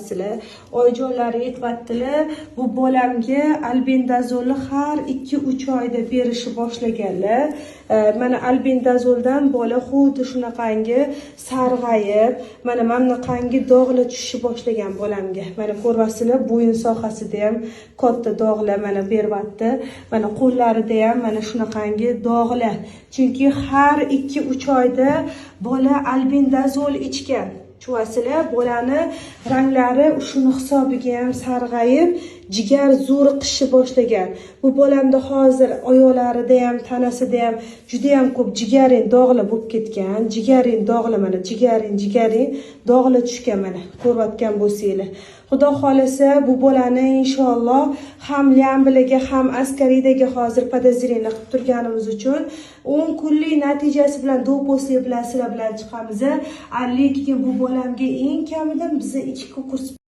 ko'rasizlar. Oyijonlari yetyaptilar. Bu bolamga albendazolni har 2-3 oyda berishni boshlaganlar. Mana albendazoldan bola xuddi shunaqangi sarg'ayib, mana bunaqangi dog'lar tushishni boshlagan bolamga. Mana ko'rasizlar, bo'yin sohasida ham katta dog'lar mana beryapti. Mana qo'llarida ham mana shunaqangi dog'lar. Chunki har 2-3 oyda bola albendazol ichgan. Chuvasizlar, bolani ranglari shuni hisobiga ham sarg'ayib, jigar zo'riqishni boshlagan. Bu bolamda hozir oyoqlarida ham, tanasida ham juda ham ko'p jigarin dog'lar bo'lib ketgan. Jigarin dog'lar mana jigarin dog'lar tushgan mana. Ko'rayotgan bo'lsanglar. Xudo xolasa bu bolani inshaalloh ham Lyambilaga ham Askaridaga hozir podozreniya qilib turganimiz uchun 10 kunlik natijasi bilan do'posli bilan sizlar bilan chiqamiz. Lekin bu bolamga eng kamida biz 2 kurs